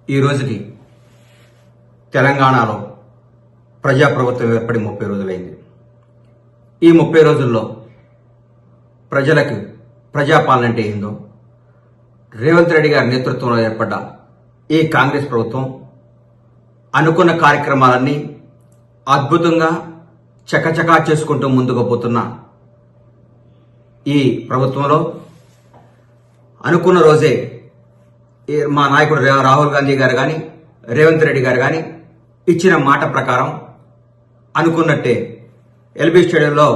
ఈ రోజుకి తెలంగాణలో ప్రజాప్రభుత్వం ఏర్పడి 30 రోజులైంది. ఈ 30 రోజుల్లో ప్రజలకు ప్రజాపాలన అంటే ఏందో, రేవంత్ రెడ్డి గారి నేతృత్వంలో ఏర్పడ్డ ఈ కాంగ్రెస్ ప్రభుత్వం అనుకున్న కార్యక్రమాలన్నీ అద్భుతంగా చకచకా చేసుకుంటూ ముందుకు పోతున్న ఈ ప్రభుత్వంలో అనుకున్న రోజే మా నాయకుడు రాహుల్ గాంధీ గారు కానీ రేవంత్ రెడ్డి గారు కానీ ఇచ్చిన మాట ప్రకారం అనుకున్నట్టే ఎల్బీ స్టేడియంలో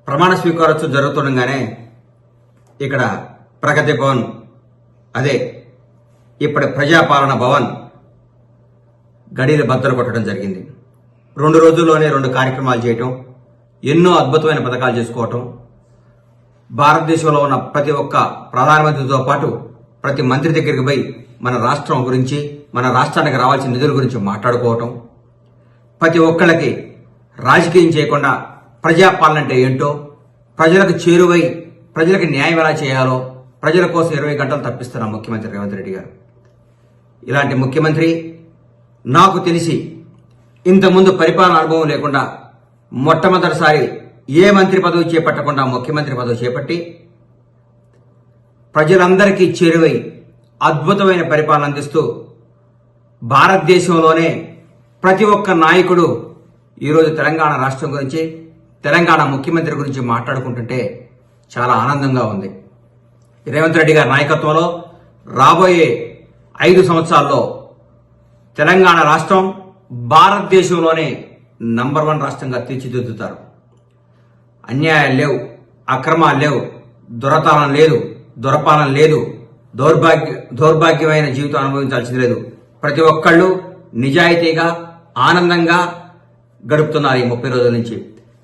ప్రమాణ స్వీకారోత్సవం జరుగుతుండగానే ఇక్కడ ప్రగతి భవన్, అదే ఇప్పటి ప్రజాపాలన భవన్ గడియలు బద్దలు కొట్టడం జరిగింది. 2 రోజుల్లోనే 2 కార్యక్రమాలు చేయటం, ఎన్నో అద్భుతమైన పథకాలు చేసుకోవటం, భారతదేశంలో ఉన్న ప్రతి ఒక్క ప్రధానమంత్రితో పాటు ప్రతి మంత్రి దగ్గరికి పోయి మన రాష్ట్రం గురించి, మన రాష్ట్రానికి రావాల్సిన నిధుల గురించి మాట్లాడుకోవటం, ప్రతి ఒక్కళ్ళకి రాజకీయం చేయకుండా ప్రజాపాలన అంటే ఏంటో, ప్రజలకు చేరువై ప్రజలకు న్యాయం ఎలా చేయాలో ప్రజల కోసం 20 గంటలు తప్పిస్తున్న ముఖ్యమంత్రి రేవంత్ రెడ్డి గారు. ఇలాంటి ముఖ్యమంత్రి నాకు తెలిసి ఇంతకుముందు పరిపాలన అనుభవం లేకుండా మొట్టమొదటిసారి ఏ మంత్రి పదవి చేపట్టకుండా ముఖ్యమంత్రి పదవి చేపట్టి ప్రజలందరికీ చేరువై అద్భుతమైన పరిపాలన అందిస్తూ భారతదేశంలోనే ప్రతి ఒక్క నాయకుడు ఈరోజు తెలంగాణ రాష్ట్రం గురించి, తెలంగాణ ముఖ్యమంత్రి గురించి మాట్లాడుకుంటుంటే చాలా ఆనందంగా ఉంది. రేవంత్ రెడ్డి గారి నాయకత్వంలో రాబోయే 5 సంవత్సరాల్లో తెలంగాణ రాష్ట్రం భారతదేశంలోనే నంబర్ 1 రాష్ట్రంగా తీర్చిదిద్దుతారు. అన్యాయాలు లేవు, అక్రమాలు లేవు, దొరతనం లేదు, దొరపాలన లేదు, దౌర్భాగ్యమైన జీవితం అనుభవించాల్సింది లేదు. ప్రతి ఒక్కళ్ళు నిజాయితీగా ఆనందంగా గడుపుతున్నారు ఈ 30 రోజుల నుంచి.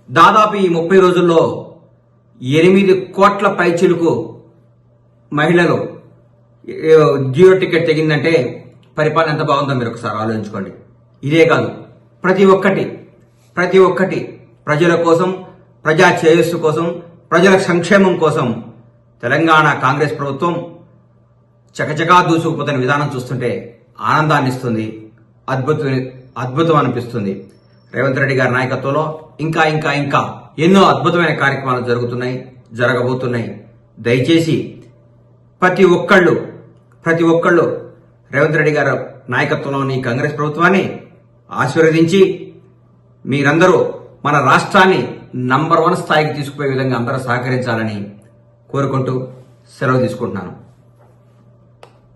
దాదాపు ఈ 30 రోజుల్లో 8 కోట్ల పైచిలుకు మహిళలు జియో టికెట్ తెగిందంటే పరిపాలన ఎంత బాగుందో మీరు ఒకసారి ఆలోచించుకోండి. ఇదే కాదు, ప్రతి ఒక్కటి ప్రజల కోసం, ప్రజా శ్రేయస్సు కోసం, ప్రజల సంక్షేమం కోసం తెలంగాణ కాంగ్రెస్ ప్రభుత్వం చకచకా దూసుకుపోతున్న విధానం చూస్తుంటే ఆనందాన్ని ఇస్తుంది, అద్భుతం అనిపిస్తుంది. రేవంత్ రెడ్డి గారి నాయకత్వంలో ఇంకా ఎన్నో అద్భుతమైన కార్యక్రమాలు జరగబోతున్నాయి. దయచేసి ప్రతి ఒక్కళ్ళు రేవంత్ రెడ్డి గారి నాయకత్వంలోని కాంగ్రెస్ ప్రభుత్వాన్ని ఆశీర్వదించి మీరందరూ మన రాష్ట్రాన్ని నంబర్ 1 స్థాయికి తీసుకుపోయే విధంగా అందరూ సహకరించాలని కోరుకుంటూ సెలవు తీసుకుంటున్నాను.